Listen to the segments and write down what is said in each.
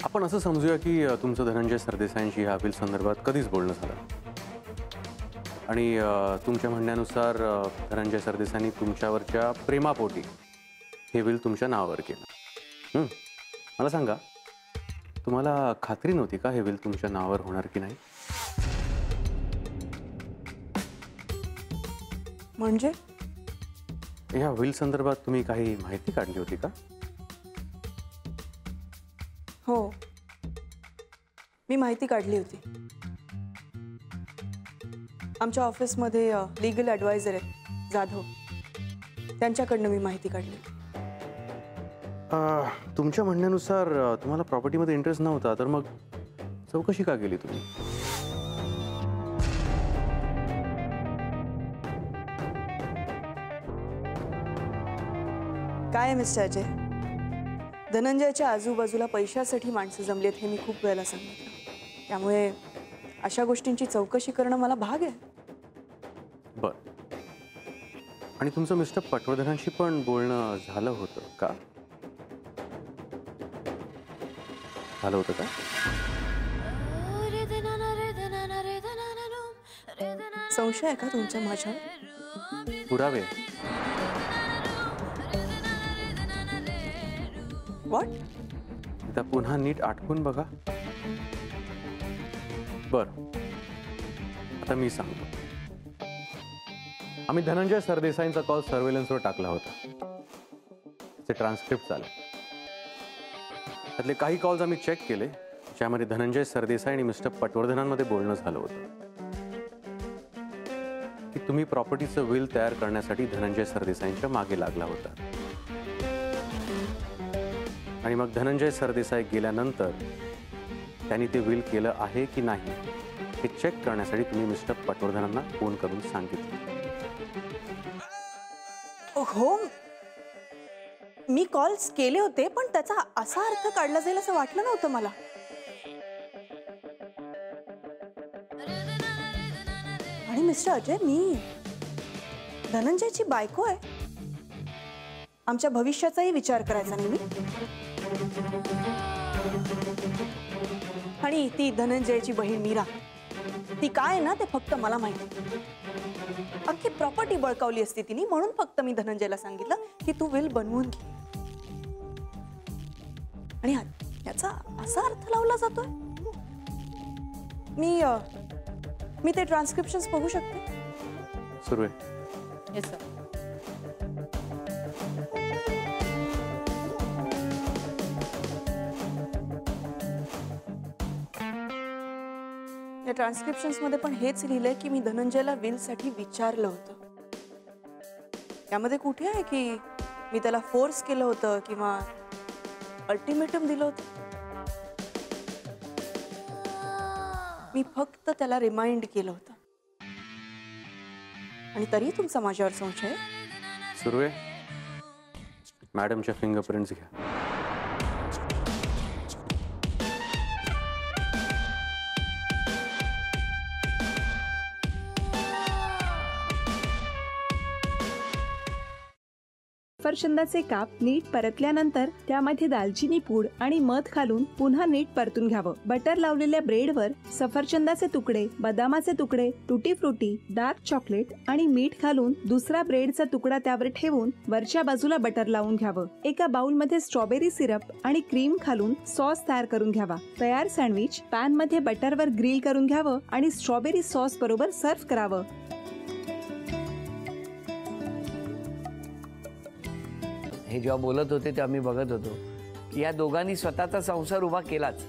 आपण असं समजूया की तुमचं धनंजय सरदेसाईंशी ह्या बिल संदर्भात कधीच बोलणं झालं आणि तुमच्या म्हणण्यानुसार धनंजय सरदेसाईंनी तुमच्यावरच्या प्रेमापोटी हे बिल तुमच्या नावावर केलं. मला सांगा, तुम्हाला खात्री नव्हती का हे बिल तुमच्या नावावर होणार की नाही? म्हणजे ह्या बिल संदर्भात तुम्ही काही माहिती काढली होती का? हो, मी माहिती काढली होती. आमच्या ऑफिसमध्ये लीगल ॲडवायझर आहेत जाधव, त्यांच्याकडनं मी माहिती काढली. तुमच्या म्हणण्यानुसार तुम्हाला प्रॉपर्टीमध्ये इंटरेस्ट नव्हता, तर मग चौकशी का केली तुम्ही? काय मिस्टर अजय, धनंजयच्या आजूबाजूला पैशासाठी माणसं जमली आहेत हे मी खूप वेळेला सांगितलं. त्यामुळे अशा गोष्टींची चौकशी करणं मला भाग आहे. बर, आणि तुमचं मिस्टर पटवर्धनांशी पण बोलणं झालं होतं का? झालं होतं का? संशय आहे का तुमच्या माझ्यावर? पुरावे. व्हॉट? एकदा पुन्हा नीट आठवून बघा. बर, आता मी सांगतो. आम्ही धनंजय सरदेसाईंचा कॉल सर्वेलन्सवर टाकला होता. त्याचे ट्रान्सक्रिप्ट झाले. त्यातले काही कॉल्स आम्ही चेक केले, ज्यामध्ये धनंजय सरदेसाई आणि मिस्टर पटवर्धनांमध्ये बोलणं झालं होतं की तुम्ही प्रॉपर्टीचं विल तयार करण्यासाठी धनंजय सरदेसाईंच्या मागे लागला होता. आणि मग धनंजय सरदेसाई गेल्यानंतर त्यांनी ते विल केलं आहे की नाही हे चेक करण्यासाठी तुम्ही मिस्टर पटवर्धनांना फोन करून सांगितलं. हो, मी कॉल्स केले होते, पण त्याचा असा अर्थ काढला जाईल असं वाटलं नव्हतं मला. आणि मिस्टर अजय, मी धनंजयची बायको आहे. आमच्या भविष्याचाही विचार करायचा नाही मी. आणि ती धनंजयची बहीण मीरा, ती काय ना ते फक्त मला माहिती. अख्खी प्रॉपर्टी बळकावली असती तिने, म्हणून फक्त मी धनंजयला सांगितलं की तू विल बनवून घे. आणि याचा असा अर्थ लावला जातोय. मी ते ट्रान्स्क्रिप्शन्स बघू शकते? सुरुवे. Yes sir. या ट्रान्स्क्रिप्शन्स मध्ये पण हेच लिहिलंय की मी धनंजयला विलसाठी विचारलं होतं. यामध्ये कुठे आहे की मी त्याला फोर्स केलं होतं किंवा अल्टिमेटम दिलं होतं? मी फक्त त्याला रिमाइंड केलं होतं. आणि तरी तुमचा माझ्यावर संशय? सुरुवे, मॅडमच्या फिंगरप्रिंट्स घ्या. सफरचंदाचे काप नीट परतल्यानंतर त्यामध्ये दालचिनी पूड आणि मध घालून पुन्हा नीट परतून घ्यावं. बटर लावलेल्या ब्रेडवर सफरचंदाचे तुकडे, बदामाचे तुकडे, टुटी फ्रुटी, डार्क चॉकलेट आणि मीठ घालून दुसरा ब्रेडचा तुकडा त्यावर ठेवून वरच्या बाजूला बटर लावून घ्यावं. एका बाउलमध्ये स्ट्रॉबेरी सिरप आणि क्रीम घालून सॉस तयार करून घ्यावा. तयार सँडविच पॅन मध्ये बटरवर ग्रिल करून घ्यावं आणि स्ट्रॉबेरी सॉस बरोबर सर्व्ह करावं. हे जेव्हा बोलत होते तेव्हा मी बघत होतो की या दोघांनी स्वतःचा संसार उभा केलाच,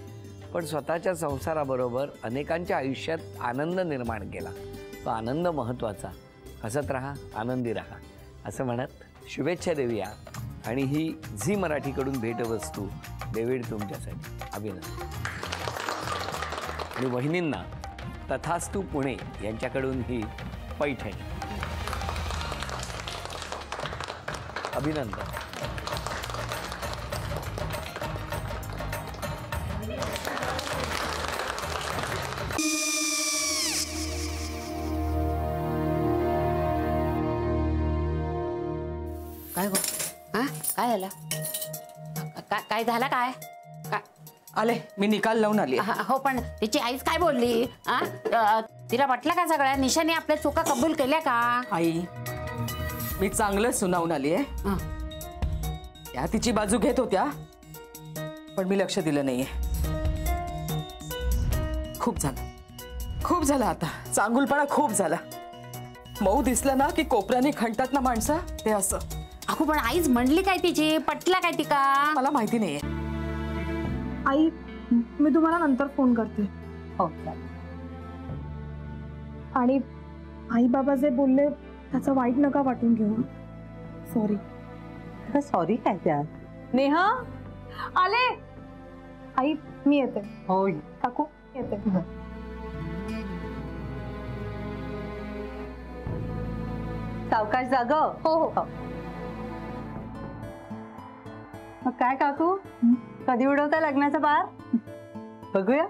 पण स्वतःच्या संसाराबरोबर अनेकांच्या आयुष्यात आनंद निर्माण केला. तो आनंद महत्त्वाचा. हसत राहा, आनंदी राहा असं म्हणत शुभेच्छा देऊया. आणि ही झी मराठीकडून भेटवस्तू डेव्हिड तुमच्यासाठी. अभिनंदन. आणि वहिनींना तथास्तू पुणे यांच्याकडून ही पैठणी. अभिनंदन. काय गो? हा काय झालं? काय झालं? काय आले, मी निकाल लावून आली. हो, पण तिची आईच काय बोलली? तिला वाटलं का सगळ्या निशाने आपल्या चुका कबूल केल्या का? आई, मी चांगलं सुनावून आली आहे. त्या तिची बाजू घेत होत्या, पण मी लक्ष दिलं नाहीये. खूप झालं आता. चांगुलपणा खूप झाला. मऊ दिसलं ना की कोपऱ्याने खणतात ना माणसं, ते असं. अहो, पण आईच म्हणली काय तिची? पटला काय तिका? मला माहिती नाहीये. आई, मी तुम्हाला नंतर फोन करते. हो. आणि आई बाबा जे बोलले त्याचं वाईट नका वाटून घेऊ. सॉरी. सॉरी काय त्या? नेहा आले. आई, मी येते. हो काकू येते. सावकाश जाग. हो हो. मग काय काकू, कधी उडवता लग्नाचा बार? बघूया.